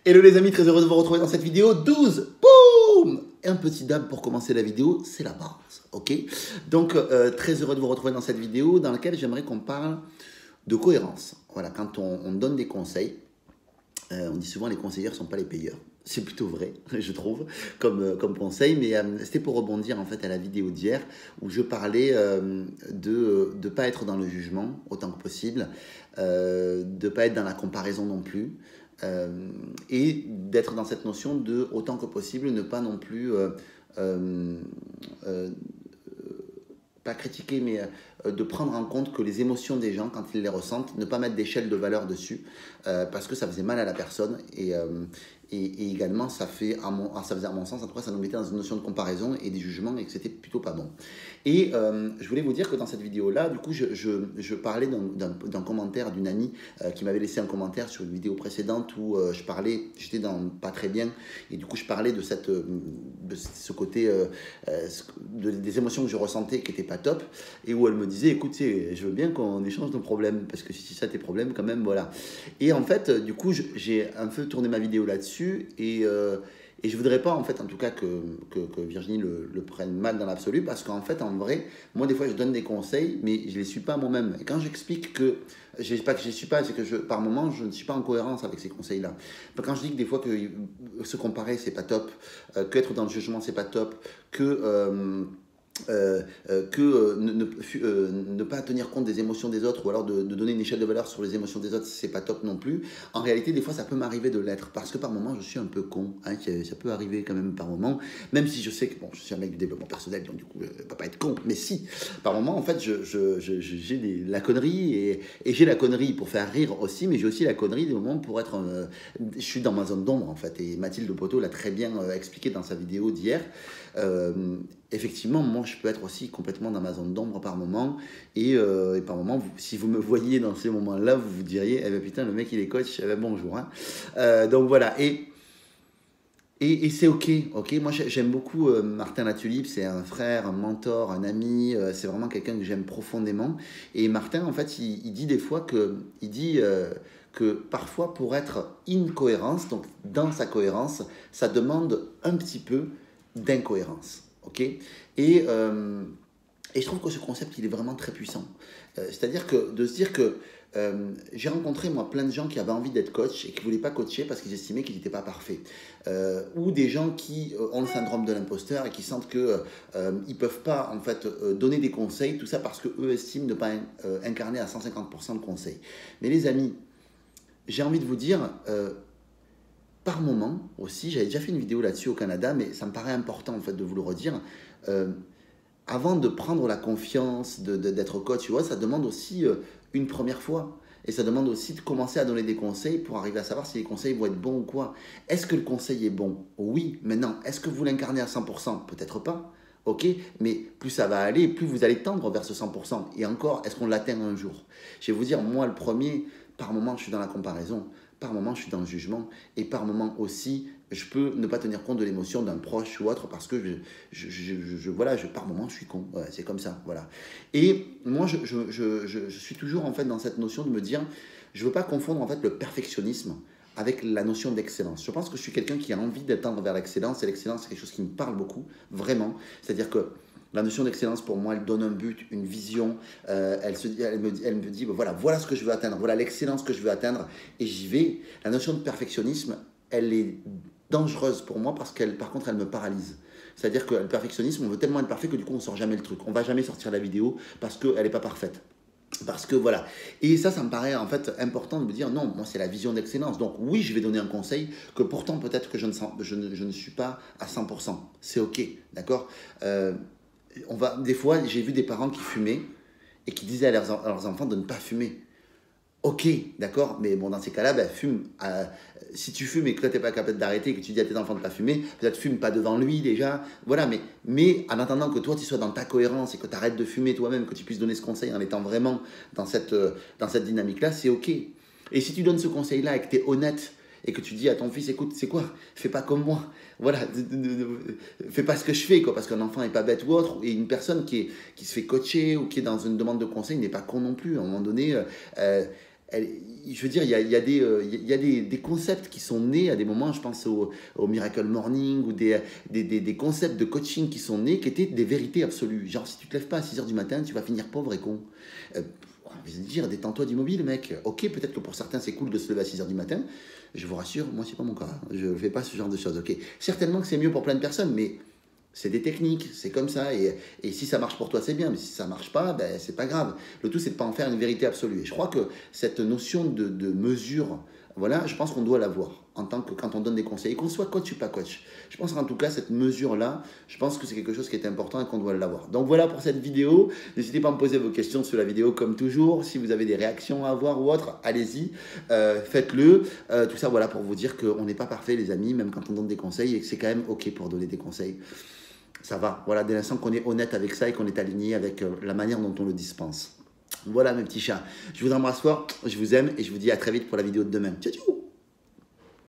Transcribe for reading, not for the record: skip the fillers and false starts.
Hello les amis, très heureux de vous retrouver dans cette vidéo 12. Boum! Un petit dab pour commencer la vidéo, c'est la base, ok? Donc, très heureux de vous retrouver dans cette vidéo dans laquelle j'aimerais qu'on parle de cohérence. Voilà, quand on donne des conseils, on dit souvent les conseillers ne sont pas les payeurs. C'est plutôt vrai, je trouve, comme conseil, mais c'était pour rebondir en fait à la vidéo d'hier où je parlais de ne pas être dans le jugement autant que possible, de ne pas être dans la comparaison non plus, et d'être dans cette notion de autant que possible ne pas non plus pas critiquer, mais de prendre en compte que les émotions des gens, quand ils les ressentent, ne pas mettre d'échelle de valeur dessus, parce que ça faisait mal à la personne, et également, ça faisait à mon sens, en tout cas, ça nous mettait dans une notion de comparaison et des jugements, et que c'était plutôt pas bon. Et je voulais vous dire que dans cette vidéo-là, du coup, je parlais d'un commentaire d'une amie qui m'avait laissé un commentaire sur une vidéo précédente où j'étais dans pas très bien, et du coup, je parlais de ce côté, des émotions que je ressentais qui n'étaient pas top, et où elle me disait, écoute, je veux bien qu'on échange nos problèmes, parce que si ça tes problèmes, quand même, voilà. Et en fait, du coup, j'ai un peu tourné ma vidéo là-dessus, et je voudrais pas, en fait, en tout cas, que Virginie le prenne mal dans l'absolu, parce qu'en fait, en vrai, moi, des fois, je donne des conseils, mais je les suis pas moi-même. Et quand j'explique que, pas que je les suis pas, c'est que par moment, je ne suis pas en cohérence avec ces conseils-là. Quand je dis que des fois, que se comparer, c'est pas top, que être dans le jugement, c'est pas top, que ne pas tenir compte des émotions des autres, ou alors de donner une échelle de valeur sur les émotions des autres, c'est pas top non plus. En réalité, des fois, ça peut m'arriver de l'être, parce que par moment, je suis un peu con, hein, ça peut arriver quand même par moment, même si je sais que, bon, je suis un mec du développement personnel, donc du coup, je peux pas être con, mais si, par moment, en fait, j'ai la connerie, et j'ai la connerie pour faire rire aussi, mais j'ai aussi la connerie des moments pour être, je suis dans ma zone d'ombre, en fait, et Mathilde Poteau l'a très bien expliqué dans sa vidéo d'hier. Effectivement, moi, je peux être aussi complètement dans ma zone d'ombre par moment, et par moment, si vous me voyiez dans ces moments-là, vous vous diriez, eh ben putain, le mec, il est coach, eh ben bonjour. Hein. Donc voilà, et c'est ok. Moi, j'aime beaucoup Martin Latulippe, c'est un frère, un mentor, un ami, c'est vraiment quelqu'un que j'aime profondément. Et Martin, en fait, il dit des fois que parfois, pour être incohérence, donc dans sa cohérence, ça demande un petit peu d'incohérence. Ok. Et je trouve que ce concept, il est vraiment très puissant. C'est-à-dire que de se dire que j'ai rencontré, moi, plein de gens qui avaient envie d'être coach et qui ne voulaient pas coacher parce qu'ils estimaient qu'ils n'étaient pas parfaits. Ou des gens qui ont le syndrome de l'imposteur et qui sentent qu'ils ne peuvent pas, en fait, donner des conseils, tout ça parce qu'eux estiment ne pas incarner à 150% de conseils. Mais les amis, j'ai envie de vous dire... par moment aussi, j'avais déjà fait une vidéo là-dessus au Canada, mais ça me paraît important en fait de vous le redire. Avant de prendre la confiance d'être coach, tu vois, ça demande aussi une première fois. Et ça demande aussi de commencer à donner des conseils pour arriver à savoir si les conseils vont être bons ou quoi. Est-ce que le conseil est bon? Oui, maintenant, est-ce que vous l'incarnez à 100%? Peut-être pas. Ok, mais plus ça va aller, plus vous allez tendre vers ce 100%. Et encore, est-ce qu'on l'atteint un jour? Je vais vous dire, moi, le premier, par moment, je suis dans la comparaison. Par moment, je suis dans le jugement, et par moment aussi, je peux ne pas tenir compte de l'émotion d'un proche ou autre parce que par moment, je suis con. Ouais, c'est comme ça, voilà. Et moi, je suis toujours en fait dans cette notion de me dire, je veux pas confondre en fait le perfectionnisme avec la notion d'excellence. Je pense que je suis quelqu'un qui a envie d'atteindre vers l'excellence, et l'excellence, c'est quelque chose qui me parle beaucoup, vraiment. C'est-à-dire que la notion d'excellence, pour moi, elle donne un but, une vision. Elle me dit, voilà ce que je veux atteindre, voilà l'excellence que je veux atteindre, et j'y vais. La notion de perfectionnisme, elle est dangereuse pour moi parce par contre, elle me paralyse. C'est-à-dire que le perfectionnisme, on veut tellement être parfait que du coup, on ne sort jamais le truc. On ne va jamais sortir la vidéo parce qu'elle n'est pas parfaite. Parce que voilà. Et ça me paraît en fait important de me dire non, moi c'est la vision d'excellence. Donc oui, je vais donner un conseil que pourtant peut-être que je ne suis pas à 100%. C'est ok, d'accord. Des fois, j'ai vu des parents qui fumaient et qui disaient à leurs enfants de ne pas fumer. Ok, d'accord, mais bon, dans ces cas-là, fume. Si tu fumes et que toi, tu n'es pas capable d'arrêter et que tu dis à tes enfants de ne pas fumer, peut-être fume pas devant lui déjà. Voilà, mais en attendant que toi, tu sois dans ta cohérence et que tu arrêtes de fumer toi-même, que tu puisses donner ce conseil en étant vraiment dans cette dynamique-là, c'est ok. Et si tu donnes ce conseil-là et que tu es honnête et que tu dis à ton fils, écoute, c'est quoi? Fais pas comme moi. Voilà, fais pas ce que je fais, quoi, parce qu'un enfant n'est pas bête ou autre. Et une personne qui se fait coacher ou qui est dans une demande de conseil n'est pas con non plus. À un moment donné, je veux dire, il y a des concepts qui sont nés à des moments, je pense au Miracle Morning, ou des concepts de coaching qui sont nés, qui étaient des vérités absolues. Genre, si tu te lèves pas à 6 h du matin, tu vas finir pauvre et con. Je vais te dire, détends-toi d'immobilier, mec. Ok, peut-être que pour certains, c'est cool de se lever à 6 h du matin. Je vous rassure, moi, c'est pas mon cas. Je ne fais pas ce genre de choses, ok. Certainement que c'est mieux pour plein de personnes, mais c'est des techniques, c'est comme ça. Et si ça marche pour toi, c'est bien. Mais si ça marche pas, ben, c'est pas grave. Le tout, c'est de pas en faire une vérité absolue. Et je crois que cette notion de mesure, voilà, je pense qu'on doit l'avoir en tant que quand on donne des conseils, et qu'on soit coach ou pas coach. Je pense qu'en tout cas, cette mesure-là, je pense que c'est quelque chose qui est important et qu'on doit l'avoir. Donc voilà pour cette vidéo. N'hésitez pas à me poser vos questions sur la vidéo comme toujours. Si vous avez des réactions à avoir ou autre, allez-y, faites-le. Tout ça, voilà, pour vous dire qu'on n'est pas parfait, les amis, même quand on donne des conseils, et que c'est quand même OK pour donner des conseils. Ça va, voilà, dès l'instant qu'on est honnête avec ça et qu'on est aligné avec la manière dont on le dispense. Voilà mes petits chats, je vous embrasse fort, je vous aime et je vous dis à très vite pour la vidéo de demain. Ciao, ciao.